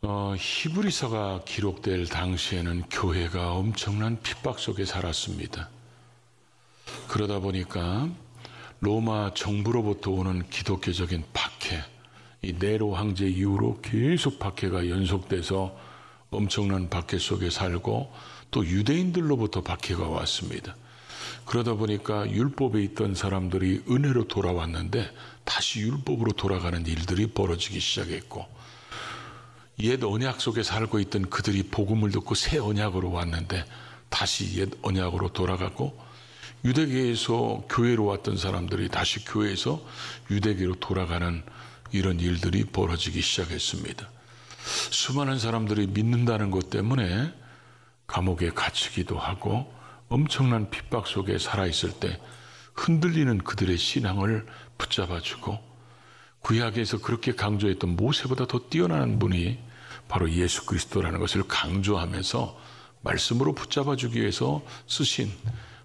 히브리서가 기록될 당시에는 교회가 엄청난 핍박 속에 살았습니다. 그러다 보니까 로마 정부로부터 오는 기독교적인 박해, 이 네로 황제 이후로 계속 박해가 연속돼서 엄청난 박해 속에 살고, 또 유대인들로부터 박해가 왔습니다. 그러다 보니까 율법에 있던 사람들이 은혜로 돌아왔는데 다시 율법으로 돌아가는 일들이 벌어지기 시작했고, 옛 언약 속에 살고 있던 그들이 복음을 듣고 새 언약으로 왔는데 다시 옛 언약으로 돌아가고, 유대계에서 교회로 왔던 사람들이 다시 교회에서 유대계로 돌아가는 이런 일들이 벌어지기 시작했습니다. 수많은 사람들이 믿는다는 것 때문에 감옥에 갇히기도 하고, 엄청난 핍박 속에 살아있을 때 흔들리는 그들의 신앙을 붙잡아주고, 구약에서 그렇게 강조했던 모세보다 더 뛰어난 분이 바로 예수 그리스도라는 것을 강조하면서 말씀으로 붙잡아주기 위해서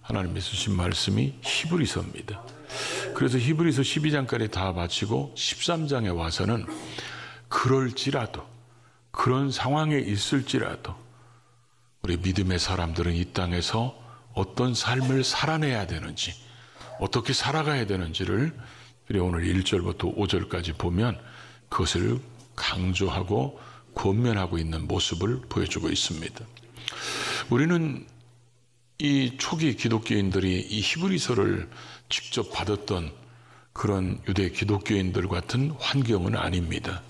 하나님이 쓰신 말씀이 히브리서입니다. 그래서 히브리서 12장까지 다 마치고 13장에 와서는 그럴지라도, 그런 상황에 있을지라도 우리 믿음의 사람들은 이 땅에서 어떤 삶을 살아내야 되는지, 어떻게 살아가야 되는지를 오늘 1절부터 5절까지 보면 그것을 강조하고 권면하고 있는 모습을 보여주고 있습니다. 우리는 이 초기 기독교인들이 이 히브리서를 직접 받았던 그런 유대 기독교인들 같은 환경은 아닙니다.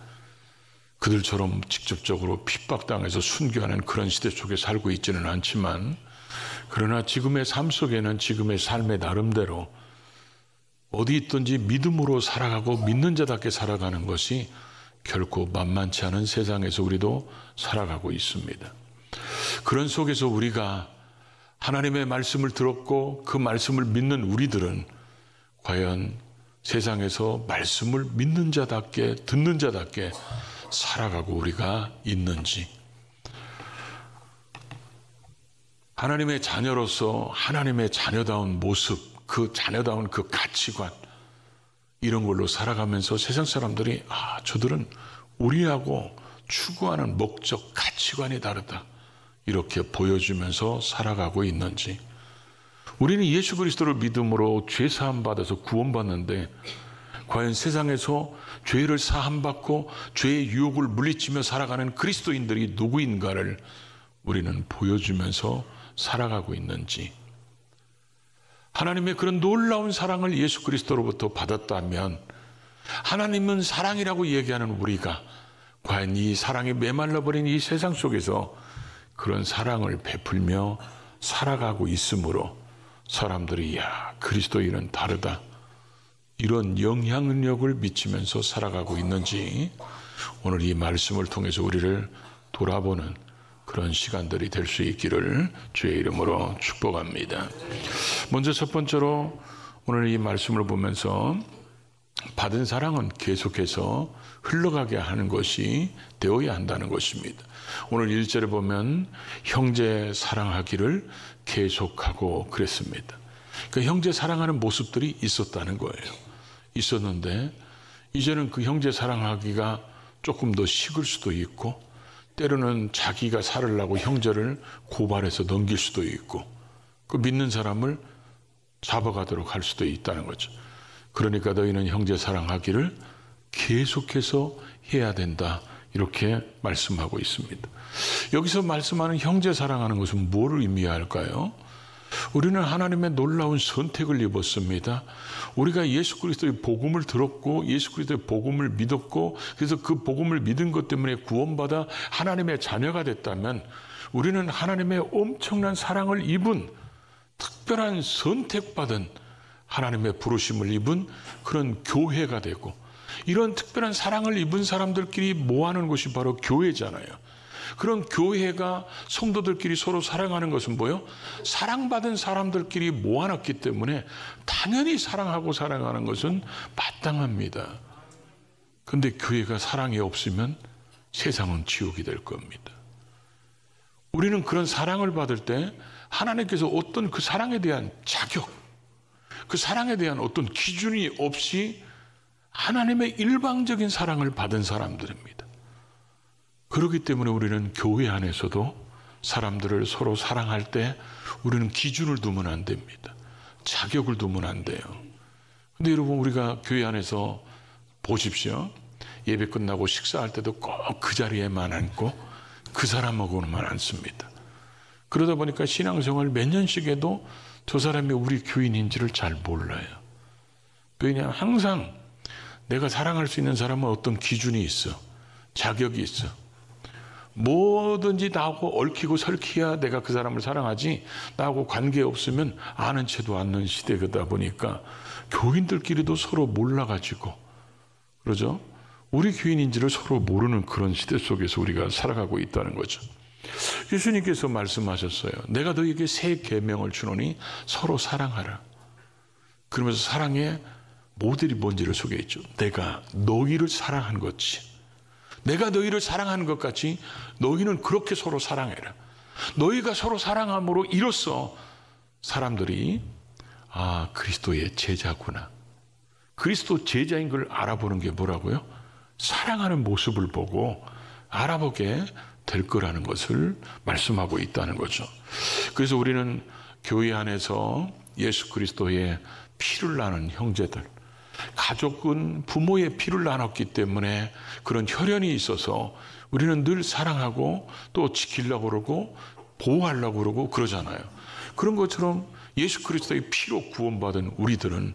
그들처럼 직접적으로 핍박당해서 순교하는 그런 시대 속에 살고 있지는 않지만, 그러나 지금의 삶 속에는 지금의 삶의 나름대로 어디 있든지 믿음으로 살아가고 믿는 자답게 살아가는 것이 결코 만만치 않은 세상에서 우리도 살아가고 있습니다. 그런 속에서 우리가 하나님의 말씀을 들었고 그 말씀을 믿는 우리들은 과연 세상에서 말씀을 믿는 자답게, 듣는 자답게 살아가고 우리가 있는지, 하나님의 자녀로서 하나님의 자녀다운 모습, 그 자녀다운 그 가치관, 이런 걸로 살아가면서 세상 사람들이 저들은 우리하고 추구하는 목적, 가치관이 다르다, 이렇게 보여주면서 살아가고 있는지, 우리는 예수 그리스도를 믿음으로 죄 사함 받아서 구원받는데 과연 세상에서 죄를 사함받고 죄의 유혹을 물리치며 살아가는 그리스도인들이 누구인가를 우리는 보여주면서 살아가고 있는지, 하나님의 그런 놀라운 사랑을 예수 그리스도로부터 받았다면 하나님은 사랑이라고 얘기하는 우리가 과연 이 사랑에 메말라버린 이 세상 속에서 그런 사랑을 베풀며 살아가고 있으므로 사람들이 그리스도인은 다르다, 이런 영향력을 미치면서 살아가고 있는지 오늘 이 말씀을 통해서 우리를 돌아보는 그런 시간들이 될 수 있기를 주의 이름으로 축복합니다. 먼저 첫 번째로 오늘 이 말씀을 보면서 받은 사랑은 계속해서 흘러가게 하는 것이 되어야 한다는 것입니다. 오늘 1절에 보면 형제 사랑하기를 계속하고 그랬습니다. 그러니까 형제 사랑하는 모습들이 있었다는 거예요. 있었는데 이제는 그 형제 사랑하기가 조금 더 식을 수도 있고, 때로는 자기가 살으려고 형제를 고발해서 넘길 수도 있고, 그 믿는 사람을 잡아가도록 할 수도 있다는 거죠. 그러니까 너희는 형제 사랑하기를 계속해서 해야 된다, 이렇게 말씀하고 있습니다. 여기서 말씀하는 형제 사랑하는 것은 뭐를 의미할까요? 우리는 하나님의 놀라운 선택을 입었습니다. 우리가 예수 그리스도의 복음을 들었고 예수 그리스도의 복음을 믿었고, 그래서 그 복음을 믿은 것 때문에 구원받아 하나님의 자녀가 됐다면 우리는 하나님의 엄청난 사랑을 입은, 특별한 선택받은, 하나님의 부르심을 입은 그런 교회가 되고, 이런 특별한 사랑을 입은 사람들끼리 모아놓은 곳이 바로 교회잖아요. 그런 교회가 성도들끼리 서로 사랑하는 것은 뭐예요? 사랑받은 사람들끼리 모아놨기 때문에 당연히 사랑하고 사랑하는 것은 마땅합니다. 그런데 교회가 사랑이 없으면 세상은 지옥이 될 겁니다. 우리는 그런 사랑을 받을 때 하나님께서 어떤 그 사랑에 대한 자격, 그 사랑에 대한 어떤 기준이 없이 하나님의 일방적인 사랑을 받은 사람들입니다. 그렇기 때문에 우리는 교회 안에서도 사람들을 서로 사랑할 때 우리는 기준을 두면 안 됩니다. 자격을 두면 안 돼요. 근데 여러분, 우리가 교회 안에서 보십시오. 예배 끝나고 식사할 때도 꼭 그 자리에만 앉고 그 사람하고만 앉습니다. 그러다 보니까 신앙생활 몇 년씩 해도 저 사람이 우리 교인인지를 잘 몰라요. 왜냐하면 항상 내가 사랑할 수 있는 사람은 어떤 기준이 있어. 자격이 있어. 뭐든지 나하고 얽히고 설키야 내가 그 사람을 사랑하지, 나하고 관계없으면 아는 채도 않는 시대다 보니까 교인들끼리도 서로 몰라가지고, 그러죠? 우리 교인인지를 서로 모르는 그런 시대 속에서 우리가 살아가고 있다는 거죠. 예수님께서 말씀하셨어요. 내가 너희에게 새 계명을 주노니 서로 사랑하라. 그러면서 사랑의 모델이 뭔지를 소개했죠. 내가 너희를 사랑한 것이, 내가 너희를 사랑하는 것 같이 너희는 그렇게 서로 사랑해라. 너희가 서로 사랑함으로 이로써 사람들이 그리스도의 제자구나, 그리스도 제자인 걸 알아보는 게 뭐라고요? 사랑하는 모습을 보고 알아보게 될 거라는 것을 말씀하고 있다는 거죠. 그래서 우리는 교회 안에서 예수 그리스도의 피를 나눈 형제들, 가족은 부모의 피를 나눴기 때문에 그런 혈연이 있어서 우리는 늘 사랑하고 또 지키려고 그러고 보호하려고 그러고 그러잖아요. 그런 것처럼 예수 그리스도의 피로 구원받은 우리들은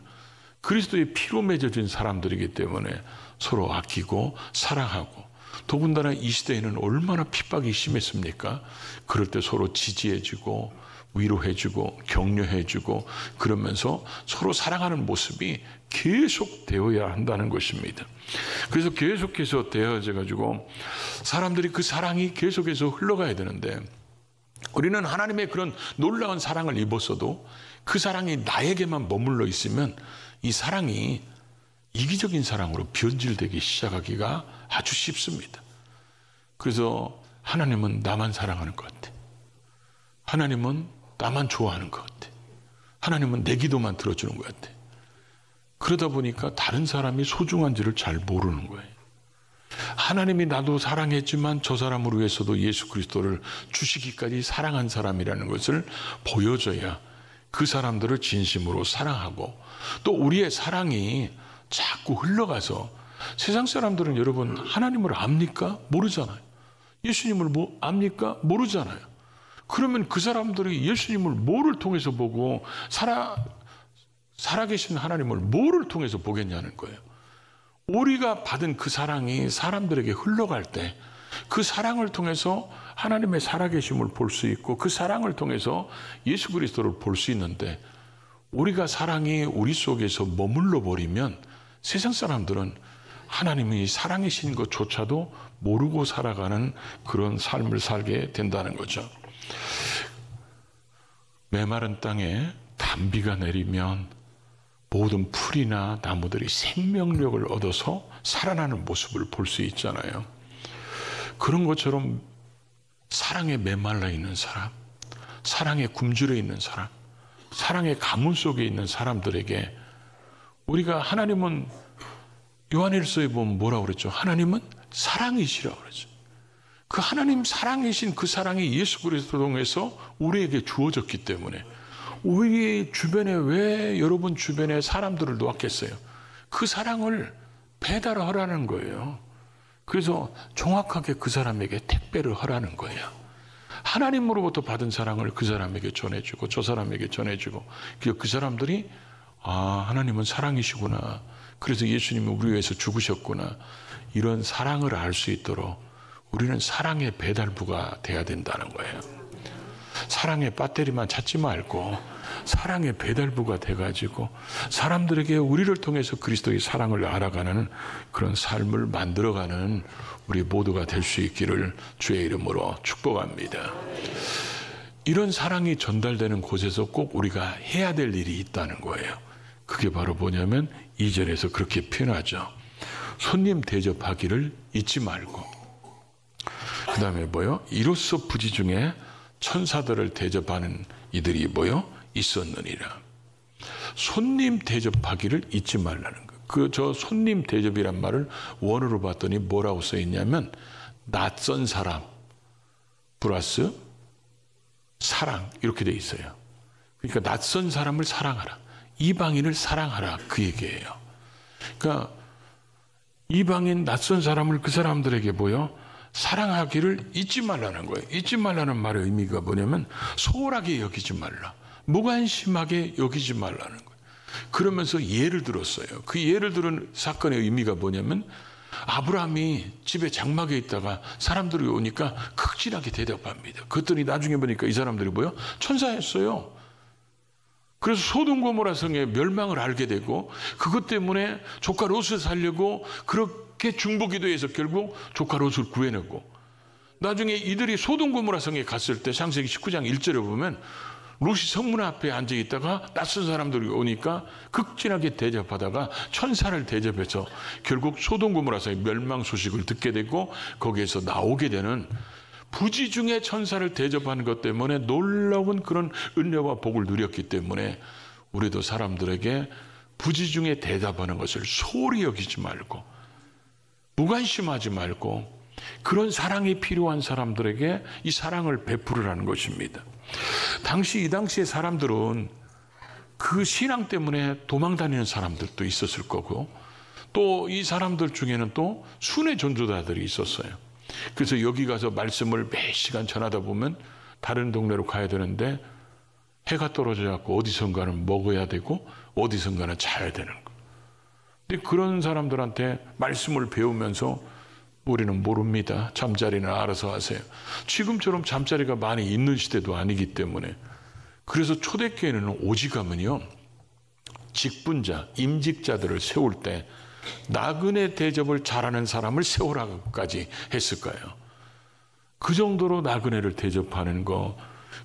그리스도의 피로 맺어진 사람들이기 때문에 서로 아끼고 사랑하고, 더군다나 이 시대에는 얼마나 핍박이 심했습니까? 그럴 때 서로 지지해주고 위로해주고 격려해주고 그러면서 서로 사랑하는 모습이 계속 되어야 한다는 것입니다. 그래서 계속해서 되어져 가지고 사람들이 그 사랑이 계속해서 흘러가야 되는데, 우리는 하나님의 그런 놀라운 사랑을 입었어도 그 사랑이 나에게만 머물러 있으면 이 사랑이 이기적인 사랑으로 변질되기 시작하기가 아주 쉽습니다. 그래서 하나님은 나만 사랑하는 것 같아. 하나님은 나만 좋아하는 것 같아. 하나님은 내 기도만 들어주는 것 같아. 그러다 보니까 다른 사람이 소중한지를 잘 모르는 거예요. 하나님이 나도 사랑했지만 저 사람을 위해서도 예수 그리스도를 주시기까지 사랑한 사람이라는 것을 보여줘야 그 사람들을 진심으로 사랑하고, 또 우리의 사랑이 자꾸 흘러가서, 세상 사람들은 여러분 하나님을 압니까? 모르잖아요. 예수님을 압니까? 모르잖아요. 그러면 그 사람들이 예수님을 뭐를 통해서 보고 살아계신 하나님을 뭐를 통해서 보겠냐는 거예요. 우리가 받은 그 사랑이 사람들에게 흘러갈 때 그 사랑을 통해서 하나님의 살아계심을 볼 수 있고, 그 사랑을 통해서 예수 그리스도를 볼 수 있는데, 우리가 사랑이 우리 속에서 머물러 버리면 세상 사람들은 하나님이 사랑이신 것조차도 모르고 살아가는 그런 삶을 살게 된다는 거죠. 메마른 땅에 단비가 내리면 모든 풀이나 나무들이 생명력을 얻어서 살아나는 모습을 볼 수 있잖아요. 그런 것처럼 사랑에 메말라 있는 사람, 사랑에 굶주려 있는 사람, 사랑의 가문 속에 있는 사람들에게 우리가, 하나님은 요한일서에 보면 뭐라고 그랬죠? 하나님은 사랑이시라고 그랬죠. 그 하나님 사랑이신 그 사랑이 예수 그리스도 통해서 우리에게 주어졌기 때문에, 우리 주변에 왜 여러분 주변에 사람들을 놓았겠어요? 그 사랑을 배달하라는 거예요. 그래서 정확하게 그 사람에게 택배를 하라는 거예요. 하나님으로부터 받은 사랑을 그 사람에게 전해주고 저 사람에게 전해주고, 그 사람들이 하나님은 사랑이시구나, 그래서 예수님이 우리 위해서 죽으셨구나, 이런 사랑을 알 수 있도록 우리는 사랑의 배달부가 돼야 된다는 거예요. 사랑의 배터리만 찾지 말고 사랑의 배달부가 돼가지고 사람들에게 우리를 통해서 그리스도의 사랑을 알아가는 그런 삶을 만들어가는 우리 모두가 될 수 있기를 주의 이름으로 축복합니다. 이런 사랑이 전달되는 곳에서 꼭 우리가 해야 될 일이 있다는 거예요. 그게 바로 뭐냐면 2절에서 그렇게 표현하죠. 손님 대접하기를 잊지 말고, 그 다음에 뭐요? 이로써 부지 중에 천사들을 대접하는 이들이 뭐요? 있었느니라. 손님 대접하기를 잊지 말라는 거. 저 손님 대접이란 말을 원어로 봤더니 뭐라고 써 있냐면 낯선 사람 플러스 사랑 이렇게 돼 있어요. 그러니까 낯선 사람을 사랑하라. 이방인을 사랑하라 그 얘기예요. 그러니까 이방인 낯선 사람을 그 사람들에게 사랑하기를 잊지 말라는 거예요. 잊지 말라는 말의 의미가 뭐냐면 소홀하게 여기지 말라. 무관심하게 여기지 말라는 거예요. 그러면서 예를 들었어요. 그 예를 들은 사건의 의미가 뭐냐면 아브라함이 집에 장막에 있다가 사람들이 오니까 극진하게 대답합니다. 그랬더니 나중에 보니까 이 사람들이 천사였어요. 그래서 소돔 고모라 성의 멸망을 알게 되고 그것 때문에 조카 롯을 살려고 그렇게 중보기도해서 결국 조카 롯을 구해내고 나중에 이들이 소돔 고모라 성에 갔을 때 창세기 19장 1절에 보면 롯이 성문 앞에 앉아 있다가 낯선 사람들이 오니까 극진하게 대접하다가 천사를 대접해서 결국 소돔 고모라 성의 멸망 소식을 듣게 되고 거기에서 나오게 되는 부지 중에 천사를 대접하는 것 때문에 놀라운 그런 은혜와 복을 누렸기 때문에 우리도 사람들에게 부지 중에 대답하는 것을 소홀히 여기지 말고 무관심하지 말고 그런 사랑이 필요한 사람들에게 이 사랑을 베풀으라는 것입니다. 이 당시의 사람들은 그 신앙 때문에 도망다니는 사람들도 있었을 거고 또 이 사람들 중에는 또 순회 전도자들이 있었어요. 그래서 여기 가서 말씀을 몇 시간 전하다 보면 다른 동네로 가야 되는데 해가 떨어져 갖고 어디선가는 먹어야 되고 어디선가는 자야 되는 거. 근데 그런 사람들한테 말씀을 배우면서 우리는 모릅니다. 잠자리는 알아서 하세요. 지금처럼 잠자리가 많이 있는 시대도 아니기 때문에 그래서 초대교회는 오직하면요 직분자, 임직자들을 세울 때 나그네 대접을 잘하는 사람을 세우라고까지 했을까요? 그 정도로 나그네를 대접하는 거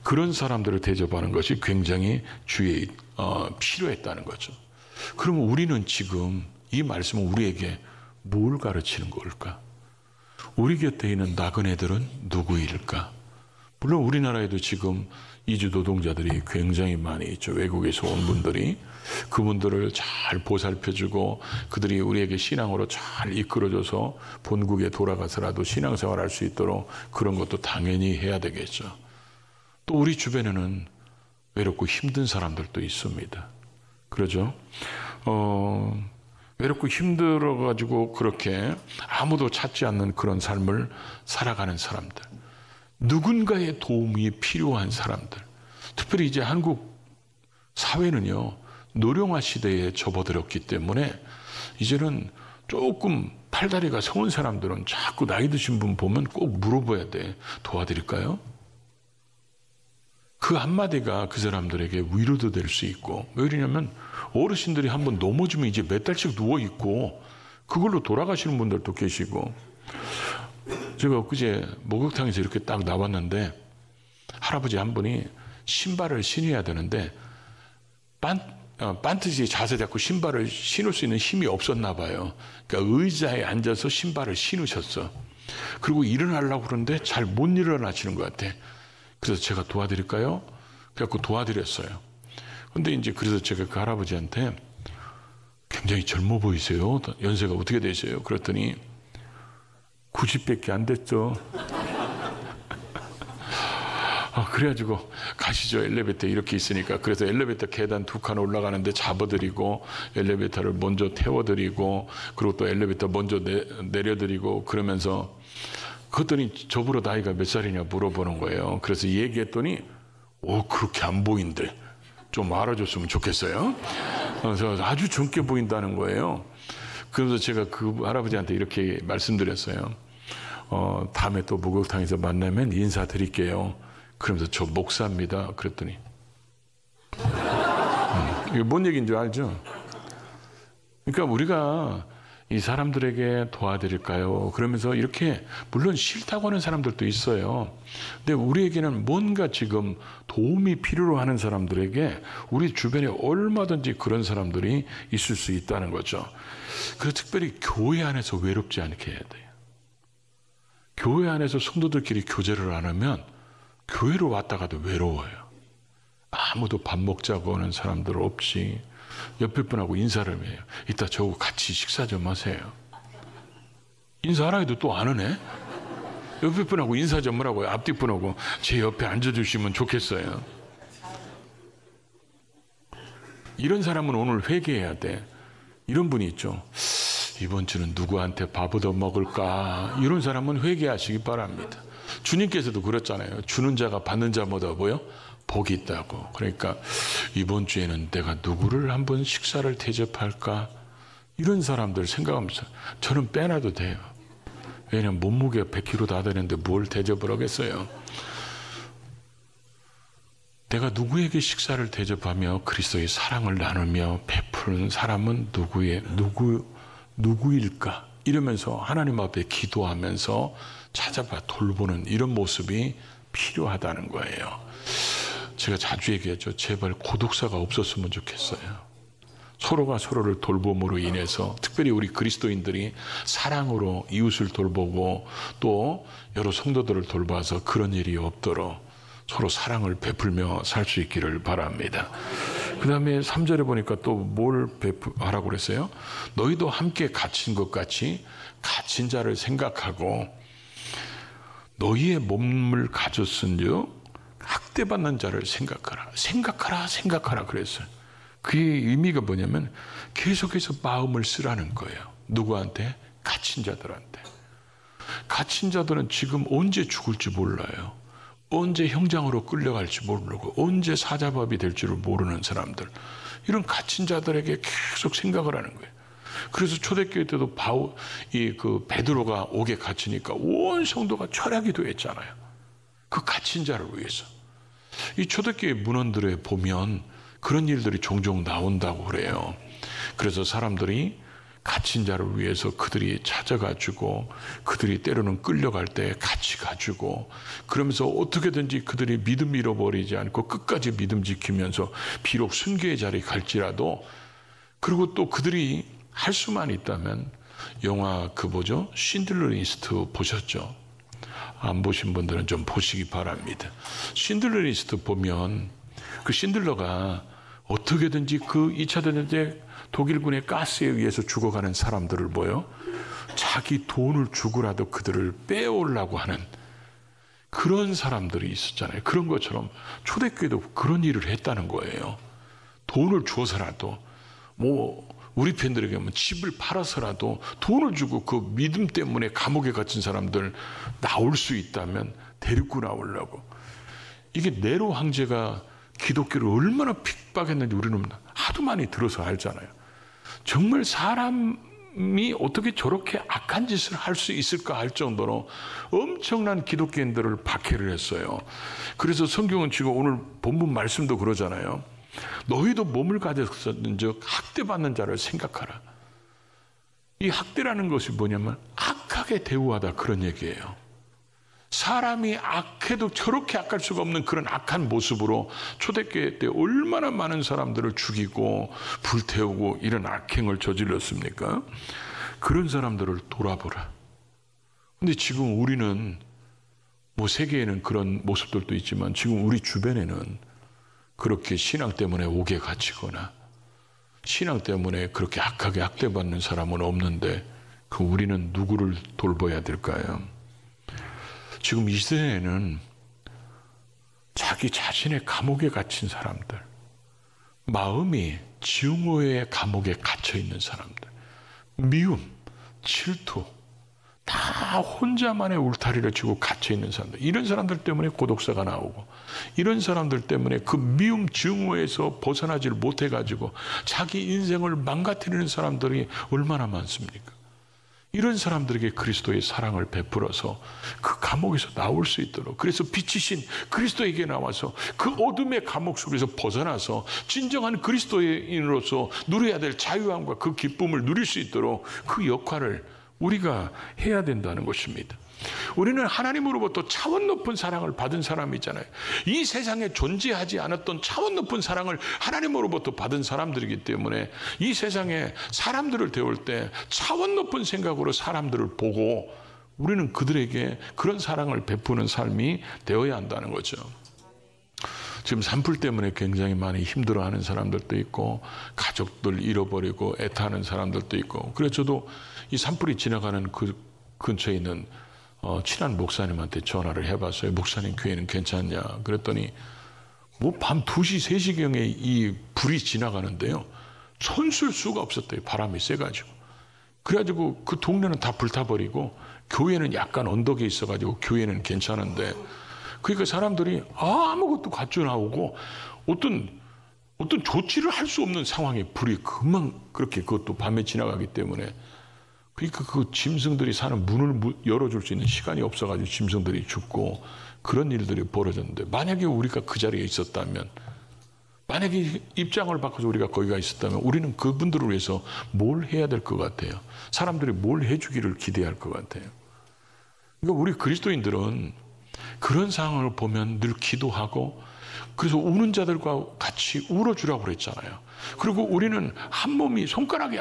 그런 사람들을 대접하는 것이 굉장히 필요했다는 거죠. 그러면 우리는 지금 이 말씀은 우리에게 뭘 가르치는 걸까? 우리 곁에 있는 나그네들은 누구일까? 물론 우리나라에도 지금 이주 노동자들이 굉장히 많이 있죠. 외국에서 온 분들이 그분들을 잘 보살펴주고 그들이 우리에게 신앙으로 잘 이끌어줘서 본국에 돌아가서라도 신앙생활할 수 있도록 그런 것도 당연히 해야 되겠죠. 또 우리 주변에는 외롭고 힘든 사람들도 있습니다. 그러죠? 외롭고 힘들어가지고 그렇게 아무도 찾지 않는 그런 삶을 살아가는 사람들, 누군가의 도움이 필요한 사람들, 특별히 이제 한국 사회는요 노령화 시대에 접어들었기 때문에 이제는 조금 팔다리가 성은 사람들은 자꾸 나이 드신 분 보면 꼭 물어봐야 돼. 도와드릴까요? 그 한마디가 그 사람들에게 위로도 될 수 있고, 왜 그러냐면 어르신들이 한번 넘어지면 이제 몇 달씩 누워있고 그걸로 돌아가시는 분들도 계시고, 제가 엊그제 목욕탕에서 이렇게 딱 나왔는데 할아버지 한 분이 신발을 신어야 되는데 반드시 자세 잡고 신발을 신을 수 있는 힘이 없었나 봐요. 그러니까 의자에 앉아서 신발을 신으셨어. 그리고 일어나려고 그러는데 잘 못 일어나시는 것 같아. 그래서 제가 도와드릴까요? 그래갖고 도와드렸어요. 근데 이제 그래서 제가 그 할아버지한테 굉장히 젊어 보이세요. 연세가 어떻게 되세요? 그랬더니 90밖에 안 됐죠. 그래가지고 가시죠. 엘리베이터 이렇게 있으니까. 그래서 엘리베이터 계단 2칸 올라가는데 잡아드리고 엘리베이터를 먼저 태워드리고 그리고 또 엘리베이터 먼저 내려드리고 그러면서 그랬더니 저보다 나이가 몇 살이냐 물어보는 거예요. 그래서 얘기했더니 그렇게 안 보인대. 좀 알아줬으면 좋겠어요. 그래서 아주 젊게 보인다는 거예요. 그래서 제가 그 할아버지한테 이렇게 말씀드렸어요. 다음에 또 목욕탕에서 만나면 인사드릴게요. 그러면서 저 목사입니다. 그랬더니 이게 뭔 얘기인 줄 알죠? 그러니까 우리가 이 사람들에게 도와드릴까요? 그러면서 이렇게 물론 싫다고 하는 사람들도 있어요. 근데 우리에게는 뭔가 지금 도움이 필요로 하는 사람들에게 우리 주변에 얼마든지 그런 사람들이 있을 수 있다는 거죠. 그래서 특별히 교회 안에서 외롭지 않게 해야 돼요. 교회 안에서 성도들끼리 교제를 안 하면 교회로 왔다가도 외로워요. 아무도 밥 먹자고 하는 사람들 없이 옆에 분하고 인사를 해요. 이따 저하고 같이 식사 좀 하세요. 인사하라 해도 또 안 하네. 옆에 분하고 인사 좀 하라고요. 앞뒤 분하고 제 옆에 앉아주시면 좋겠어요. 이런 사람은 오늘 회개해야 돼. 이런 분이 있죠. 이번 주는 누구한테 밥 얻어먹을까? 이런 사람은 회개하시기 바랍니다. 주님께서도 그랬잖아요. 주는 자가 받는 자마다 뭐요? 복이 있다고. 그러니까 이번 주에는 내가 누구를 한번 식사를 대접할까? 이런 사람들 생각하면서 저는 빼놔도 돼요. 왜냐면 몸무게가 100kg 다 되는데 뭘 대접을 하겠어요. 내가 누구에게 식사를 대접하며 그리스도의 사랑을 나누며 베푸는 사람은 누구일까? 이러면서 하나님 앞에 기도하면서 찾아봐 돌보는 이런 모습이 필요하다는 거예요. 제가 자주 얘기하죠. 제발 고독사가 없었으면 좋겠어요. 서로가 서로를 돌봄으로 인해서 특별히 우리 그리스도인들이 사랑으로 이웃을 돌보고 또 여러 성도들을 돌봐서 그런 일이 없도록 서로 사랑을 베풀며 살 수 있기를 바랍니다. 그 다음에 3절에 보니까 또 뭘 하라고 그랬어요? 너희도 함께 갇힌 것 같이 갇힌 자를 생각하고 너희의 몸을 가졌은즉 학대받는 자를 생각하라 그랬어요. 그의 의미가 뭐냐면 계속해서 마음을 쓰라는 거예요. 누구한테? 갇힌 자들한테. 갇힌 자들은 지금 언제 죽을지 몰라요. 언제 형장으로 끌려갈지 모르고 언제 사자밥이 될 줄을 모르는 사람들, 이런 갇힌 자들에게 계속 생각을 하는 거예요. 그래서 초대교회 때도 베드로가 옥에 갇히니까 온 성도가 철학이 되었잖아요. 그 갇힌 자를 위해서. 이 초대교회 문헌들에 보면 그런 일들이 종종 나온다고 그래요. 그래서 사람들이 갇힌 자를 위해서 그들이 찾아가지고 그들이 때로는 끌려갈 때 같이 가지고 그러면서 어떻게든지 그들이 믿음 잃어버리지 않고 끝까지 믿음 지키면서 비록 순교의 자리에 갈지라도, 그리고 또 그들이 할 수만 있다면 영화 신들러 리스트 보셨죠? 안 보신 분들은 좀 보시기 바랍니다. 신들러 리스트 보면 그 신들러가 어떻게든지 그 2차 대전 때 독일군의 가스에 의해서 죽어가는 사람들을 자기 돈을 주고라도 그들을 빼오려고 하는 그런 사람들이 있었잖아요. 그런 것처럼 초대교회도 그런 일을 했다는 거예요. 돈을 주어서라도 우리 팬들에게 집을 팔아서라도 돈을 주고 그 믿음 때문에 감옥에 갇힌 사람들 나올 수 있다면 데리고 나오려고. 이게 네로 황제가 기독교를 얼마나 핍박했는지 우리는 하도 많이 들어서 알잖아요. 정말 사람이 어떻게 저렇게 악한 짓을 할 수 있을까 할 정도로 엄청난 기독교인들을 박해를 했어요. 그래서 성경은 지금 오늘 본문 말씀도 그러잖아요. 너희도 몸을 가졌은즉 학대받는 자를 생각하라. 이 학대라는 것이 뭐냐면 악하게 대우하다, 그런 얘기예요. 사람이 악해도 저렇게 악할 수가 없는 그런 악한 모습으로 초대교회 때 얼마나 많은 사람들을 죽이고 불태우고 이런 악행을 저질렀습니까? 그런 사람들을 돌아보라. 근데 지금 우리는 세계에는 그런 모습들도 있지만 지금 우리 주변에는 그렇게 신앙 때문에 옥에 갇히거나 신앙 때문에 그렇게 악하게 학대받는 사람은 없는데 우리는 누구를 돌봐야 될까요? 지금 이 시대에는 자기 자신의 감옥에 갇힌 사람들, 마음이 증오의 감옥에 갇혀 있는 사람들, 미움, 질투, 다 혼자만의 울타리를 치고 갇혀 있는 사람들, 이런 사람들 때문에 고독사가 나오고, 이런 사람들 때문에 그 미움 증오에서 벗어나지를 못해가지고 자기 인생을 망가뜨리는 사람들이 얼마나 많습니까? 이런 사람들에게 그리스도의 사랑을 베풀어서 그 감옥에서 나올 수 있도록, 그래서 빛이신 그리스도에게 나와서 그 어둠의 감옥 속에서 벗어나서 진정한 그리스도인으로서 누려야 될 자유함과 그 기쁨을 누릴 수 있도록 그 역할을 우리가 해야 된다는 것입니다. 우리는 하나님으로부터 차원 높은 사랑을 받은 사람이잖아요. 이 세상에 존재하지 않았던 차원 높은 사랑을 하나님으로부터 받은 사람들이기 때문에 이 세상에 사람들을 대할 때 차원 높은 생각으로 사람들을 보고 우리는 그들에게 그런 사랑을 베푸는 삶이 되어야 한다는 거죠. 지금 산불 때문에 굉장히 많이 힘들어하는 사람들도 있고 가족들 잃어버리고 애타는 사람들도 있고, 그래서 저도 이 산불이 지나가는 그 근처에 있는 친한 목사님한테 전화를 해봤어요. 목사님 교회는 괜찮냐? 그랬더니 뭐 밤 2시, 3시경에 이 불이 지나가는데요. 손쓸 수가 없었대요. 바람이 세가지고. 그래가지고 그 동네는 다 불타버리고 교회는 약간 언덕에 있어가지고 교회는 괜찮은데, 그러니까 사람들이 아무것도 가져 나오고 어떤 조치를 할 수 없는 상황에 불이 금방 그렇게 그것도 밤에 지나가기 때문에, 그러니까 그 짐승들이 사는 문을 열어줄 수 있는 시간이 없어가지고 짐승들이 죽고 그런 일들이 벌어졌는데, 만약에 우리가 그 자리에 있었다면, 만약에 입장을 바꿔서 우리가 거기가 있었다면 우리는 그분들을 위해서 뭘 해야 될 것 같아요? 사람들이 뭘 해주기를 기대할 것 같아요? 그러니까 우리 그리스도인들은 그런 상황을 보면 늘 기도하고, 그래서 우는 자들과 같이 울어주라고 그랬잖아요. 그리고 우리는 한 몸이 손가락이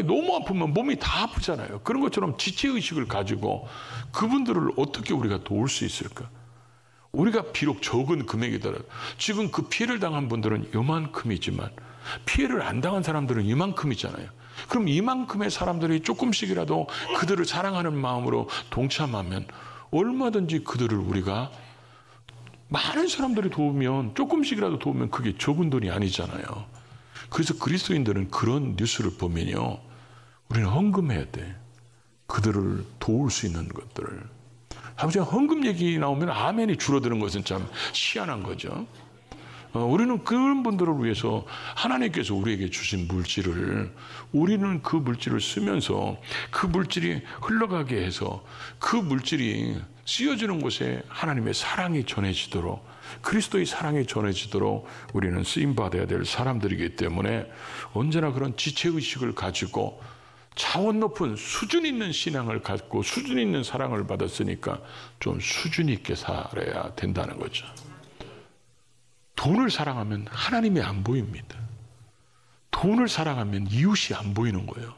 너무 아프면 몸이 다 아프잖아요. 그런 것처럼 지체의식을 가지고 그분들을 어떻게 우리가 도울 수 있을까? 우리가 비록 적은 금액이더라도 지금 그 피해를 당한 분들은 이만큼이지만 피해를 안 당한 사람들은 이만큼이잖아요. 그럼 이만큼의 사람들이 조금씩이라도 그들을 사랑하는 마음으로 동참하면 얼마든지 그들을 우리가, 많은 사람들이 도우면, 조금씩이라도 도우면 그게 적은 돈이 아니잖아요. 그래서 그리스도인들은 그런 뉴스를 보면요, 우리는 헌금해야 돼. 그들을 도울 수 있는 것들을. 아버지, 헌금 얘기 나오면 아멘이 줄어드는 것은 참 희한한 거죠. 우리는 그런 분들을 위해서 하나님께서 우리에게 주신 물질을, 우리는 그 물질을 쓰면서 그 물질이 흘러가게 해서 그 물질이 쓰여지는 곳에 하나님의 사랑이 전해지도록, 그리스도의 사랑이 전해지도록 우리는 쓰임받아야 될 사람들이기 때문에 언제나 그런 지체의식을 가지고 차원 높은 수준 있는 신앙을 갖고 수준 있는 사랑을 받았으니까 좀 수준 있게 살아야 된다는 거죠. 돈을 사랑하면 하나님이 안 보입니다. 돈을 사랑하면 이웃이 안 보이는 거예요.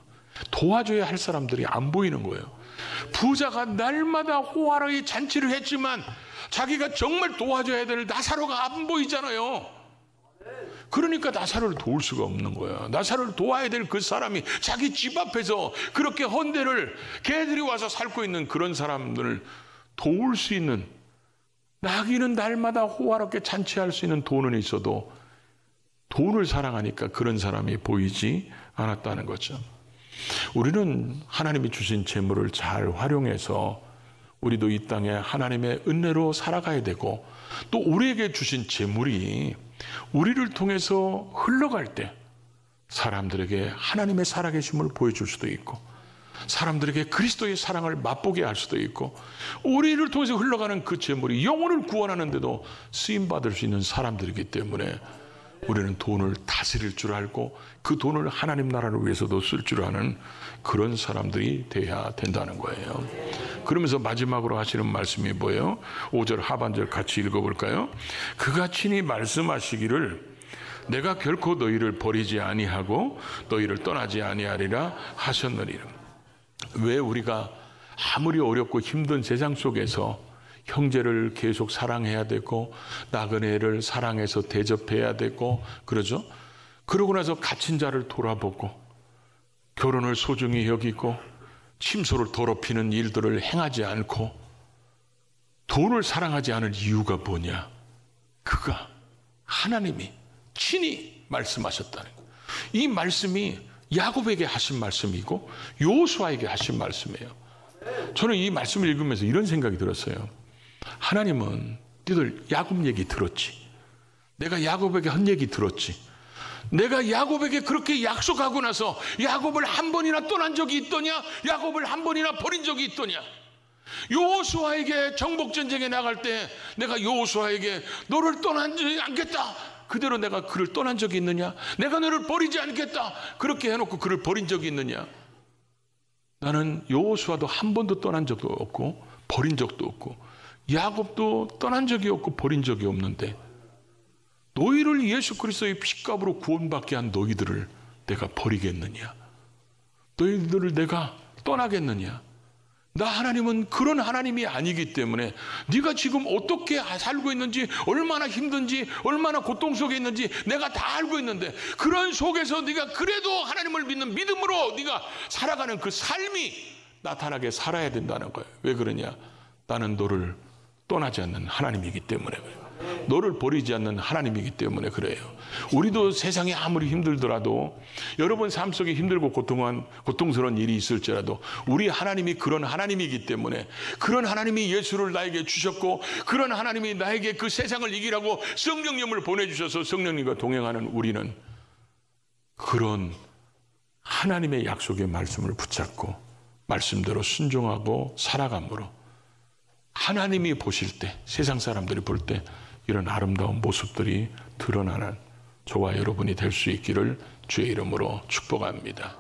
도와줘야 할 사람들이 안 보이는 거예요. 부자가 날마다 호화로이 잔치를 했지만 자기가 정말 도와줘야 될 나사로가 안 보이잖아요. 그러니까 나사로를 도울 수가 없는 거야. 나사로를 도와야 될 그 사람이 자기 집 앞에서 그렇게 헌대를 개들이 와서 살고 있는 그런 사람들을 도울 수 있는, 나귀는 날마다 호화롭게 잔치할 수 있는 돈은 있어도 돈을 사랑하니까 그런 사람이 보이지 않았다는 거죠. 우리는 하나님이 주신 재물을 잘 활용해서 우리도 이 땅에 하나님의 은혜로 살아가야 되고, 또 우리에게 주신 재물이 우리를 통해서 흘러갈 때 사람들에게 하나님의 살아계심을 보여줄 수도 있고, 사람들에게 그리스도의 사랑을 맛보게 할 수도 있고, 우리를 통해서 흘러가는 그 재물이 영혼을 구원하는 데도 쓰임받을 수 있는 사람들이기 때문에 우리는 돈을 다스릴 줄 알고 그 돈을 하나님 나라를 위해서도 쓸 줄 아는 그런 사람들이 돼야 된다는 거예요. 그러면서 마지막으로 하시는 말씀이 뭐예요? 5절 하반절 같이 읽어볼까요? 그가 친히 말씀하시기를 내가 결코 너희를 버리지 아니하고 너희를 떠나지 아니하리라 하셨느니라. 왜 우리가 아무리 어렵고 힘든 세상 속에서 형제를 계속 사랑해야 되고 나그네를 사랑해서 대접해야 되고 그러죠? 그러고 나서 갇힌 자를 돌아보고 결혼을 소중히 여기고 침소를 더럽히는 일들을 행하지 않고 돈을 사랑하지 않을 이유가 뭐냐? 그가 하나님이 친히 말씀하셨다는 거예요. 이 말씀이 야곱에게 하신 말씀이고 여호수아에게 하신 말씀이에요. 저는 이 말씀을 읽으면서 이런 생각이 들었어요. 하나님은 너희들 야곱 얘기 들었지. 내가 야곱에게 한 얘기 들었지. 내가 야곱에게 그렇게 약속하고 나서 야곱을 한 번이나 떠난 적이 있더냐? 야곱을 한 번이나 버린 적이 있더냐? 여호수아에게 정복전쟁에 나갈 때 내가 여호수아에게 너를 떠나지 않겠다, 그대로 내가 그를 떠난 적이 있느냐? 내가 너를 버리지 않겠다, 그렇게 해놓고 그를 버린 적이 있느냐? 나는 여호수아도 한 번도 떠난 적도 없고 버린 적도 없고 야곱도 떠난 적이 없고 버린 적이 없는데 너희를 예수 그리스도의 피값으로 구원받게 한 너희들을 내가 버리겠느냐? 너희들을 내가 떠나겠느냐? 나 하나님은 그런 하나님이 아니기 때문에 네가 지금 어떻게 살고 있는지, 얼마나 힘든지, 얼마나 고통 속에 있는지 내가 다 알고 있는데, 그런 속에서 네가 그래도 하나님을 믿는 믿음으로 네가 살아가는 그 삶이 나타나게 살아야 된다는 거예요. 왜 그러냐? 나는 너를 떠나지 않는 하나님이기 때문에 그래요. 너를 버리지 않는 하나님이기 때문에 그래요. 우리도 세상이 아무리 힘들더라도, 여러분 삶 속에 힘들고 고통스러운 일이 있을지라도 우리 하나님이 그런 하나님이기 때문에, 그런 하나님이 예수를 나에게 주셨고, 그런 하나님이 나에게 그 세상을 이기라고 성령님을 보내주셔서 성령님과 동행하는 우리는 그런 하나님의 약속의 말씀을 붙잡고 말씀대로 순종하고 살아감으로 하나님이 보실 때, 세상 사람들이 볼 때 이런 아름다운 모습들이 드러나는 저와 여러분이 될 수 있기를 주의 이름으로 축복합니다.